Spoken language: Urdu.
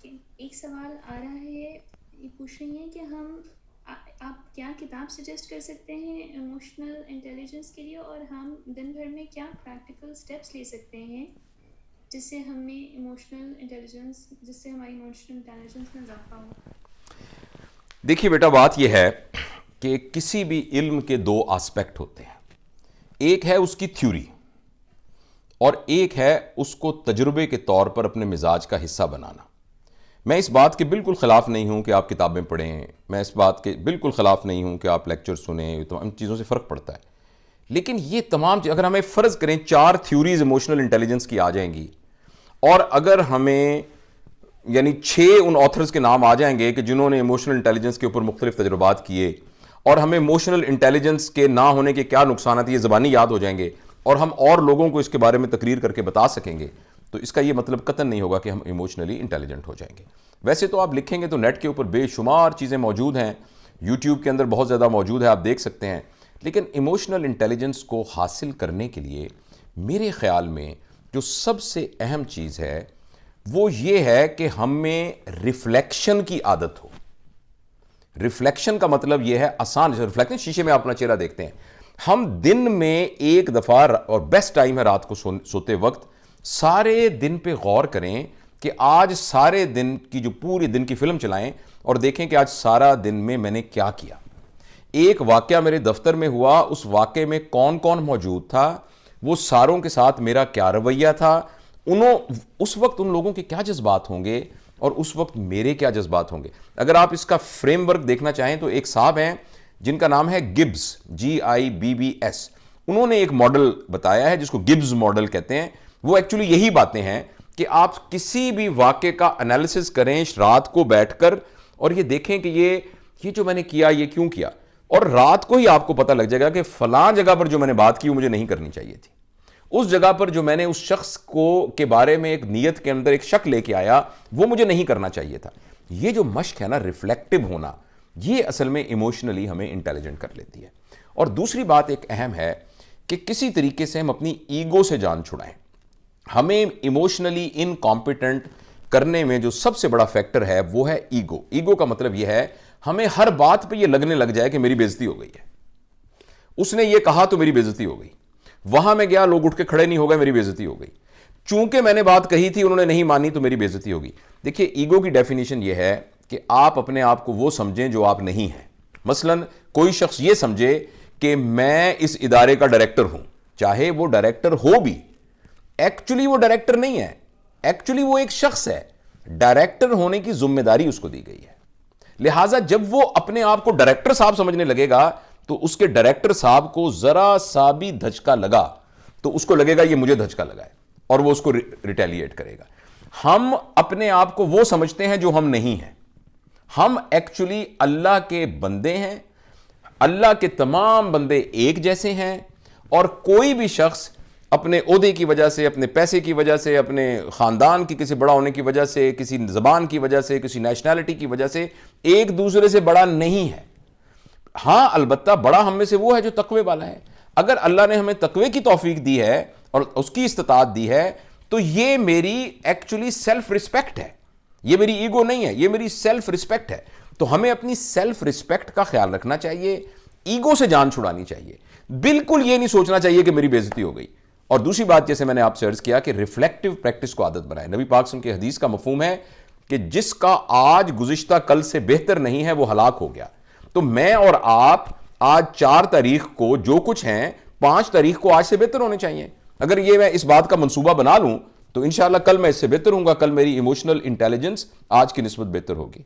ایک سوال آ رہا ہے، یہ پوچھ رہی ہیں کہ آپ کیا کتاب سجیسٹ کر سکتے ہیں ایموشنل انٹیلیجنس کے لیے، اور ہم دن بھر میں کیا پریکٹیکل سٹیپس لے سکتے ہیں جس سے ہماری ایموشنل انٹیلیجنس میں اضافہ ہو؟ دیکھیے بیٹا، بات یہ ہے کہ کسی بھی علم کے دو آسپیکٹ ہوتے ہیں. ایک ہے اس کی تھیوری، اور ایک ہے اس کو تجربے کے طور پر اپنے مزاج کا حصہ بنانا. میں اس بات کے بالکل خلاف نہیں ہوں کہ آپ کتابیں پڑھیں، میں اس بات کے بالکل خلاف نہیں ہوں کہ آپ لیکچر سنیں، تو ان چیزوں سے فرق پڑتا ہے. لیکن یہ تمام اگر ہمیں فرض کریں 4 تھیوریز ایموشنل انٹیلیجنس کی آ جائیں گی، اور اگر ہمیں یعنی 6 ان آتھرز کے نام آ جائیں گے کہ جنہوں نے ایموشنل انٹیلیجنس کے اوپر مختلف تجربات کیے، اور ہمیں ایموشنل انٹیلیجنس کے نہ ہونے کے کیا نقصانات یہ زبانی یاد ہو جائیں گے، اور ہم اور لوگوں کو اس کے بارے میں تقریر کر کے بتا سکیں گے، تو اس کا یہ مطلب قطعاً نہیں ہوگا کہ ہم ایموشنلی انٹیلیجنٹ ہو جائیں گے. ویسے تو آپ لکھیں گے تو نیٹ کے اوپر بے شمار چیزیں موجود ہیں، یوٹیوب کے اندر بہت زیادہ موجود ہے، آپ دیکھ سکتے ہیں. لیکن ایموشنل انٹیلیجنس کو حاصل کرنے کے لیے میرے خیال میں جو سب سے اہم چیز ہے وہ یہ ہے کہ ہمیں ریفلیکشن کی عادت ہو. ریفلیکشن کا مطلب یہ ہے آسان ریفلیکشن، شیشے میں اپنا چہرہ دیکھتے ہیں. ہم دن میں ایک دفعہ، اور بیسٹ ٹائم ہے رات کو سوتے وقت، سارے دن پہ غور کریں کہ آج سارے دن کی جو پوری دن کی فلم چلائیں اور دیکھیں کہ آج سارا دن میں میں نے کیا کیا. ایک واقعہ میرے دفتر میں ہوا، اس واقعے میں کون کون موجود تھا، وہ ساروں کے ساتھ میرا کیا رویہ تھا، اس وقت ان لوگوں کے کیا جذبات ہوں گے اور اس وقت میرے کیا جذبات ہوں گے. اگر آپ اس کا فریم ورک دیکھنا چاہیں تو ایک صاحب ہیں جن کا نام ہے گبز، GIBBS. انہوں نے ایک ماڈل بتایا ہے جس کو گبز ماڈل کہتے ہیں. وہ ایکچولی یہی باتیں ہیں کہ آپ کسی بھی واقعے کا انالیسس کریں رات کو بیٹھ کر، اور یہ دیکھیں کہ یہ جو میں نے کیا یہ کیوں کیا، اور رات کو ہی آپ کو پتہ لگ جائے گا کہ فلاں جگہ پر جو میں نے بات کی وہ مجھے نہیں کرنی چاہیے تھی، اس جگہ پر جو میں نے اس شخص کے بارے میں ایک نیت کے اندر ایک شک لے کے آیا وہ مجھے نہیں کرنا چاہیے تھا. یہ جو مشق ہے نا، ریفلیکٹیو ہونا، یہ اصل میں ایموشنلی ہمیں انٹیلیجنٹ کر لیتی ہے. اور دوسری بات ایک اہم ہے کہ کسی طریقے سے ہم اپنی ایگو سے جان چھڑائیں. ہمیں ایموشنلی انکمپیٹنٹ کرنے میں جو سب سے بڑا فیکٹر ہے وہ ہے ایگو. ایگو کا مطلب یہ ہے ہمیں ہر بات پہ یہ لگنے لگ جائے کہ میری بے عزتی ہو گئی ہے، اس نے یہ کہا تو میری بے عزتی ہو گئی، وہاں میں گیا لوگ اٹھ کے کھڑے نہیں ہو گئے، میری بے عزتی ہو گئی، چونکہ میں نے بات کہی تھی انہوں نے نہیں مانی تو میری بے عزتی ہوگی. دیکھیے ایگو کی ڈیفینیشن یہ ہے کہ آپ اپنے آپ کو وہ سمجھیں جو آپ نہیں ہیں. مثلا کوئی شخص یہ سمجھے کہ میں اس ادارے کا ڈائریکٹر ہوں، چاہے وہ ڈائریکٹر ہو بھی، ایکچولی وہ ڈائریکٹر نہیں ہے، ایکچولی وہ ایک شخص ہے، ڈائریکٹر ہونے کی ذمہ داری اس کو دی گئی ہے. لہٰذا جب وہ اپنے آپ کو ڈائریکٹر صاحب سمجھنے لگے گا تو اس کے ڈائریکٹر صاحب کو ذرا سا بھی دھچکا لگا تو اس کو لگے گا یہ مجھے دھچکا لگا ہے، اور وہ اس کو ریٹیلیٹ کرے گا. ہم اپنے آپ کو وہ سمجھتے ہیں جو ہم نہیں ہیں. ہم ایکچولی اللہ کے بندے ہیں، اللہ کے تمام بندے ایک جیسے ہیں، اور کوئی بھی شخص اپنے عہدے کی وجہ سے، اپنے پیسے کی وجہ سے، اپنے خاندان کی کسی بڑا ہونے کی وجہ سے، کسی زبان کی وجہ سے، کسی نیشنلٹی کی وجہ سے ایک دوسرے سے بڑا نہیں ہے. ہاں البتہ بڑا ہم میں سے وہ ہے جو تقوی والا ہے. اگر اللہ نے ہمیں تقوی کی توفیق دی ہے اور اس کی استطاعت دی ہے تو یہ میری ایکچولی سیلف رسپیکٹ ہے، یہ میری ایگو نہیں ہے، یہ میری سیلف رسپیکٹ ہے. تو ہمیں اپنی سیلف رسپیکٹ کا خیال رکھنا چاہیے، ایگو سے جان چھڑانی چاہیے. بالکل یہ نہیں سوچنا چاہیے کہ میری بے عزتی ہو گئی. اور دوسری بات جیسے میں نے آپ سے عرض کیا کہ ریفلیکٹیو پریکٹس کو عادت بنائے. نبی پاک صلی اللہ علیہ وسلم کی حدیث کا مفہوم ہے کہ جس کا آج گزشتہ کل سے بہتر نہیں ہے وہ ہلاک ہو گیا. تو میں اور آپ آج 4 تاریخ کو جو کچھ ہیں 5 تاریخ کو آج سے بہتر ہونے چاہیے. اگر یہ میں اس بات کا منصوبہ بنا لوں تو انشاءاللہ کل میں اس سے بہتر ہوں گا، کل میری ایموشنل انٹیلیجنس آج کی نسبت بہتر ہوگی.